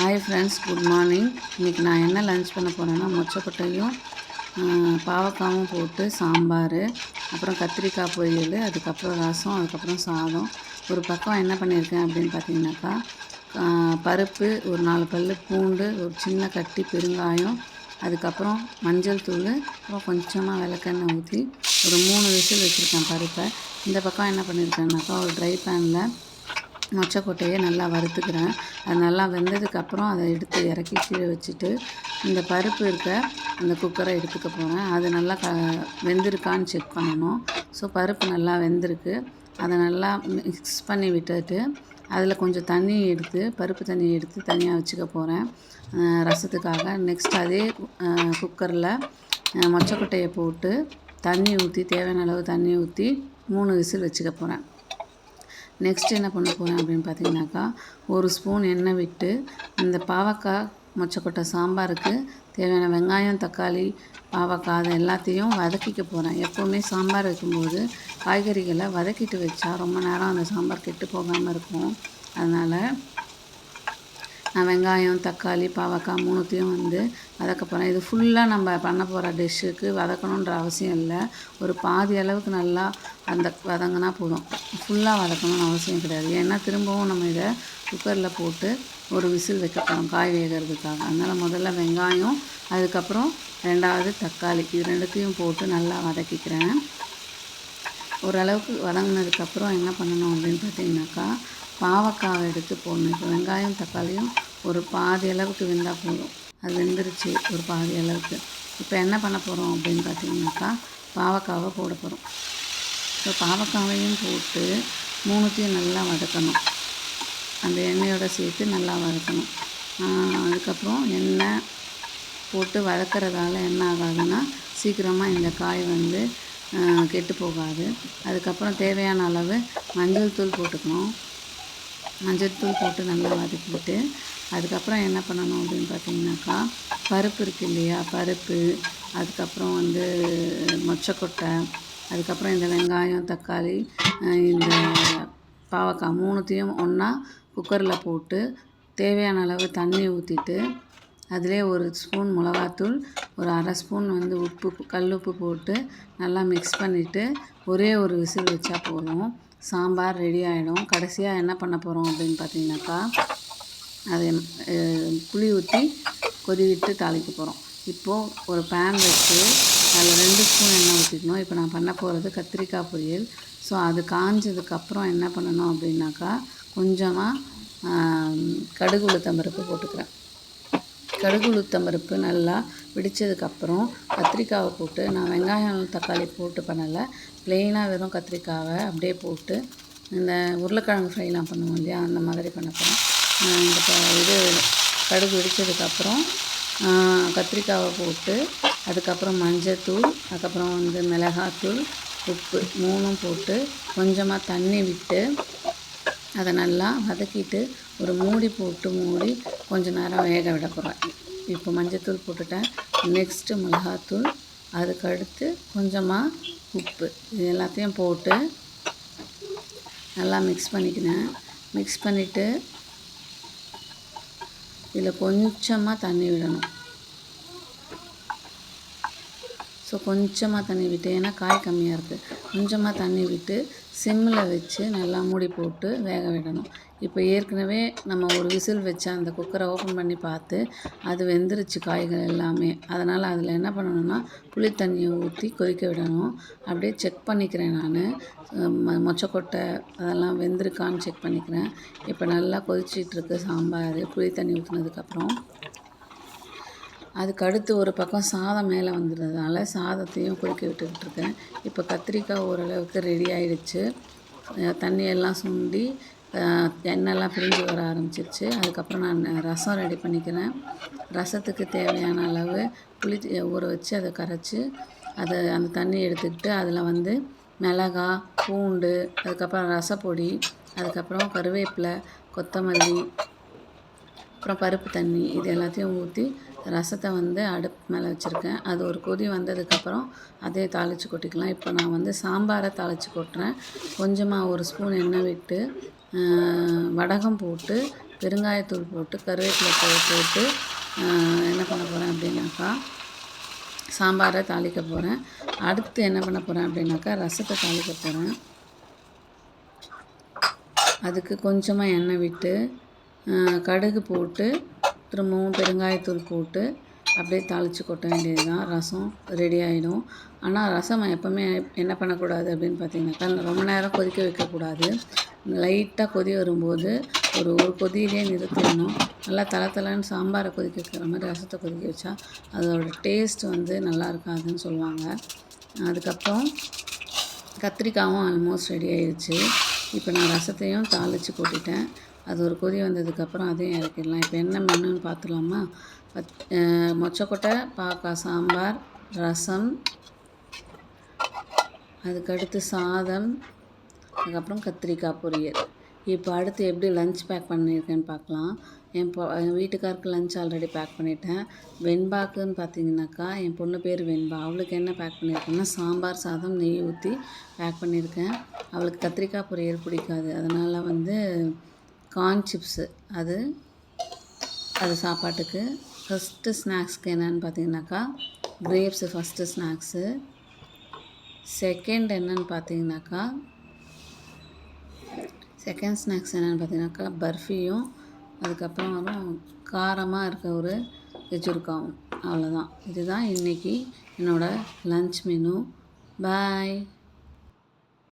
Hi friends, good morning. இன்றைக்கி நான் என்ன லன்ச் பண்ண போகிறேன்னா, மொச்சக்கொட்டையும் பாவக்காவும் போட்டு சாம்பார், அப்புறம் கத்திரிக்காய் பொரியல், அதுக்கப்புறம் ரசம், அதுக்கப்புறம் சாதம். ஒரு பக்கம் என்ன பண்ணியிருக்கேன் அப்படின்னு பார்த்தீங்கன்னாக்கா, பருப்பு, ஒரு 4 பல் பூண்டு, ஒரு சின்ன கட்டி பெருங்காயம், அதுக்கப்புறம் மஞ்சள் தூள், அப்புறம் கொஞ்சமாக விளக்கெண்ணெய் ஊற்றி ஒரு 3 விசில் வச்சுருக்கேன் பருப்பை. இந்த பக்கம் என்ன பண்ணியிருக்கேன்னாக்கா, ஒரு ட்ரை பேனில் மொச்சக்கொட்டையை நல்லா வறுத்துக்கிறேன். அது நல்லா வெந்ததுக்கப்புறம் அதை எடுத்து இறக்கி கீழே வச்சுட்டு, இந்த பருப்பு இருக்க அந்த குக்கரை எடுத்துக்க போகிறேன். அது நல்லா வெந்திருக்கான்னு செக் பண்ணணும். ஸோ பருப்பு நல்லா வெந்திருக்கு. அதை நல்லா மிக்ஸ் பண்ணி விட்டுட்டு, அதில் கொஞ்சம் தண்ணி எடுத்து, பருப்பு தண்ணி எடுத்து தனியாக வச்சுக்க போகிறேன் ரசத்துக்காக. நெக்ஸ்ட் அதே குக்கரில் மொச்சக்கொட்டையை போட்டு தண்ணி ஊற்றி, தேவையான அளவு தண்ணி ஊற்றி 3 விசில் வச்சுக்க போகிறேன். நெக்ஸ்ட் என்ன பண்ண போகிறேன் அப்படின்னு பார்த்தீங்கன்னாக்கா, ஒரு ஸ்பூன் எண்ணெய் விட்டு இந்த பாவக்காய் மொச்சக்கொட்டை சாம்பாருக்கு தேவையான வெங்காயம், தக்காளி, பாவக்காய் அதை எல்லாத்தையும் வதக்கிக்க போகிறேன். எப்போவுமே சாம்பார் வைக்கும்போது காய்கறிகளை வதக்கிட்டு வச்சா ரொம்ப நேரம் அந்த சாம்பார் கெட்டு போகாமல் இருக்கும். அதனால் நான் வெங்காயம், தக்காளி, பாவக்காய் 3த்தையும் வதக்க போகிறேன். இது ஃபுல்லாக நம்ம பண்ண போகிற டிஷ்ஷுக்கு வதக்கணுன்ற அவசியம் இல்லை. ஒரு பாதி அளவுக்கு நல்லா வதங்கினா போதும். ஃபுல்லாக வதக்கணும்னு அவசியம் கிடையாது. ஏன்னா திரும்பவும் நம்ம இதை குக்கரில் போட்டு ஒரு விசில் வைக்க போகிறோம் காய் வேகிறதுக்காக. அதனால் முதல்ல வெங்காயம், அதுக்கப்புறம் 2வது தக்காளி, இது 2த்தையும் போட்டு நல்லா வதக்கிக்கிறேன். ஓரளவுக்கு வதங்கினதுக்கப்புறம் என்ன பண்ணணும் அப்படின்னு பார்த்தீங்கன்னாக்கா, பாவக்காவை எடுத்து போடணும். இப்போ வெங்காயம், தக்காளியும் ஒரு பாதி அளவுக்கு வெந்தால் போதும். அது வெந்துருச்சு ஒரு பாதி அளவுக்கு. இப்போ என்ன பண்ண போகிறோம் அப்படின்னு பார்த்தீங்கன்னாக்கா, பாவக்காவை போட போகிறோம். ஸோ பாவக்காவையும் போட்டு 3த்தையும் நல்லா வதக்கணும். அந்த எண்ணெயோடு சேர்த்து நல்லா வதக்கணும். அதுக்கப்புறம் எண்ணெய் போட்டு வதக்கிறதால என்ன ஆகாதுன்னா, சீக்கிரமாக இந்த காய் கெட்டு போகாது. அதுக்கப்புறம் தேவையான அளவு மஞ்சள் தூள் போட்டுக்கணும். மஞ்சள் தூள் போட்டு நல்லா வதக்கிட்டு, அதுக்கப்புறம் என்ன பண்ணணும் அப்படின்னு பார்த்தீங்கன்னாக்கா, பருப்பு இருக்குது இல்லையா, பருப்பு, அதுக்கப்புறம் மொச்சக்கொட்டை, அதுக்கப்புறம் இந்த வெங்காயம், தக்காளி, இந்த பாவக்காய் 3த்தையும் ஒன்றா குக்கரில் போட்டு தேவையான அளவு தண்ணி ஊற்றிட்டு, அதிலே ஒரு ஸ்பூன் மிளகாத்தூள், ஒரு 1/2 ஸ்பூன் உப்பு, கல் உப்பு போட்டு நல்லா மிக்ஸ் பண்ணிவிட்டு ஒரே ஒரு விசில் வச்சா போதும். சாம்பார் ரெடி ஆகிடும். கடைசியாக என்ன பண்ண போகிறோம் அப்படின்னு பார்த்தீங்கன்னாக்கா, அதை புளி ஊற்றி கொதிவிட்டு தாளிக்க போகிறோம். இப்போது ஒரு பேன் வச்சு அதில் 2 ஸ்பூன் எண்ணெய் ஊற்றிக்கணும். இப்போ நான் பண்ண போகிறது கத்திரிக்காய் பொரியல். ஸோ அது காஞ்சதுக்கப்புறம் என்ன பண்ணணும் அப்படின்னாக்கா, கொஞ்சமாக கடுகு உளுத்தம்பருப்பு போட்டுக்கிறேன். கடுகு உளுத்தம்பருப்பு நல்லா வெடித்ததுக்கப்புறம் கத்திரிக்காவை போட்டு, நான் வெங்காயம், தக்காளி போட்டு பண்ணலை, ப்ளெயினாக வெறும் கத்திரிக்காவை அப்படியே போட்டு, இந்த உருளைக்கிழங்கு ஃப்ரைலாம் பண்ணுவோம் இல்லையா, அந்த மாதிரி பண்ண போகிறேன். இது கடுகு வெடித்ததுக்கப்புறம் கத்திரிக்காவை போட்டு, அதுக்கப்புறம் மஞ்சத்தூள், அதுக்கப்புறம் மிளகாத்தூள், உப்பு 3ம் போட்டு கொஞ்சமாக தண்ணி விட்டு அதை நல்லா வதக்கிட்டு ஒரு மூடி போட்டு மூடி கொஞ்சம் நேரம் வேக விட போகிறேன். இப்போ மஞ்சத்தூள் போட்டுட்டேன். நெக்ஸ்ட்டு மிளகாத்தூள், அதுக்கடுத்து கொஞ்சமாக உப்பு, இது எல்லாத்தையும் போட்டு நல்லா மிக்ஸ் பண்ணிக்கினேன். மிக்ஸ் பண்ணிவிட்டு இதில் கொஞ்சமாக தண்ணி விடணும். ஸோ கொஞ்சமாக தண்ணி விட்டு, ஏன்னா காய் கம்மியாக இருக்குது, கொஞ்சமாக தண்ணி விட்டு சிம்மில் வச்சு நல்லா மூடி போட்டு வேக விடணும். இப்போ ஏற்கனவே நம்ம ஒரு விசில் வச்ச அந்த குக்கரை ஓப்பன் பண்ணி பார்த்து அது வெந்துருச்சு காய்கள் எல்லாமே. அதனால் அதில் என்ன பண்ணணும்னா, புளி தண்ணியை ஊற்றி கொதிக்க விடணும். அப்படியே செக் பண்ணிக்கிறேன் நான், மொச்சக்கொட்டை அதெல்லாம் வெந்திருக்கான்னு செக் பண்ணிக்கிறேன். இப்போ நல்லா கொதிச்சிட்ருக்கு சாம்பார் புளி தண்ணி ஊற்றினதுக்கப்புறம். அதுக்கு அடுத்து ஒரு பக்கம் சாதம் மேலே வந்துடுறதுனால சாதத்தையும் கொதிக்க விட்டுக்கிட்டுருக்கேன். இப்போ கத்திரிக்காய் ஓரளவுக்கு ரெடி ஆகிடுச்சு. தண்ணியெல்லாம் சுண்டி எண்ணெய்லாம் பிரிஞ்சு வர ஆரம்பிச்சிருச்சு. அதுக்கப்புறம் நான் ரசம் ரெடி பண்ணிக்கிறேன். ரசத்துக்கு தேவையான அளவு புளி ஊற வச்சு அதை கரைச்சி அந்த தண்ணி எடுத்துக்கிட்டு அதில் மிளகாய், பூண்டு, அதுக்கப்புறம் ரசப்பொடி, அதுக்கப்புறம் கருவேப்பிலை, கொத்தமல்லி, அப்புறம் பருப்பு தண்ணி, இது எல்லாத்தையும் ஊற்றி ரசத்தை அடுப்பு மேலே வச்சுருக்கேன். அது ஒரு கொதி வந்ததுக்கப்புறம் அதே தாளித்து கொட்டிக்கலாம். இப்போ நான் சாம்பாரை தாளித்து கொட்டுறேன். கொஞ்சமாக ஒரு ஸ்பூன் எண்ணெய் விட்டு வடகம் போட்டு பெருங்காயத்தூள் போட்டு கருவேப்பிலை போட்டு என்ன பண்ண போகிறேன் அப்படின்னாக்கா சாம்பாரை தாளிக்க போகிறேன். அடுத்து என்ன பண்ண போகிறேன் அப்படின்னாக்கா ரசத்தை தாளிக்க போகிறேன். அதுக்கு கொஞ்சமாக எண்ணெய் விட்டு கடுகு போட்டு திரும்பவும் பெருங்காயத்தூள் போட்டு அப்படியே தாளித்து கொட்ட வேண்டியது தான். ரசம் ரெடி ஆகிடும். ஆனால் ரசம் எப்போவுமே என்ன பண்ணக்கூடாது அப்படின்னு பார்த்தீங்கன்னாக்கா ரொம்ப நேரம் கொதிக்க வைக்கக்கூடாது. லைட்டாக கொதி வரும்போது ஒரு கொதியிலே நிறுத்திடணும். நல்லா தளன்னு சாம்பாரை கொதிக்க வைக்கிற மாதிரி ரசத்தை கொதிக்க வச்சா அதோடய டேஸ்ட் வந்து நல்லா இருக்காதுன்னு சொல்லுவாங்க. அதுக்கப்புறம் கத்திரிக்காயும் ஆல்மோஸ்ட் ரெடி ஆயிடுச்சு. இப்போ நான் ரசத்தையும் தாளித்து கொட்டிட்டேன். அது ஒரு கொதி வந்ததுக்கப்புறம் அதையும் இறக்கிடலாம். இப்போ என்ன மெனுன்னு பார்த்துலாமா? மொச்சக்கொட்டை பாவக்காய் சாம்பார், ரசம், அதுக்கடுத்து சாதம், அதுக்கப்புறம் கத்திரிக்காய் பொரியல். இப்போ அடுத்து எப்படி லஞ்ச் பேக் பண்ணியிருக்கேன்னு பார்க்கலாம். என் வீட்டுக்காருக்கு லஞ்ச் ஆல்ரெடி பேக் பண்ணிட்டேன். வெண்பாக்குன்னு பார்த்தீங்கன்னாக்கா என் பொண்ணு பேர் வெண்பா. அவளுக்கு என்ன பேக் பண்ணியிருக்கேன்னா சாம்பார் சாதம் நெய் ஊற்றி பேக் பண்ணியிருக்கேன். அவளுக்கு கத்திரிக்காய் பொரியல் பிடிக்காது. அதனால் வந்து கார்ன் சிப்ஸு அது சாப்பாட்டுக்கு. ஃபஸ்ட்டு ஸ்நாக்ஸ்க்கு என்னென்னு பார்த்தீங்கன்னாக்கா கிரேப்ஸு ஃபஸ்ட்டு ஸ்நாக்ஸு. செகண்ட் என்னென்னு பார்த்தீங்கன்னாக்கா செகண்ட் ஸ்நாக்ஸ் என்னென்னு பார்த்தீங்கன்னாக்கா பர்ஃபியும் அதுக்கப்புறம் வரும் காரமாக இருக்க ஒரு கெஜுர்காவும். அவ்வளோதான். இதுதான் இன்றைக்கி என்னோடய லன்ச் மெனு. பாய்.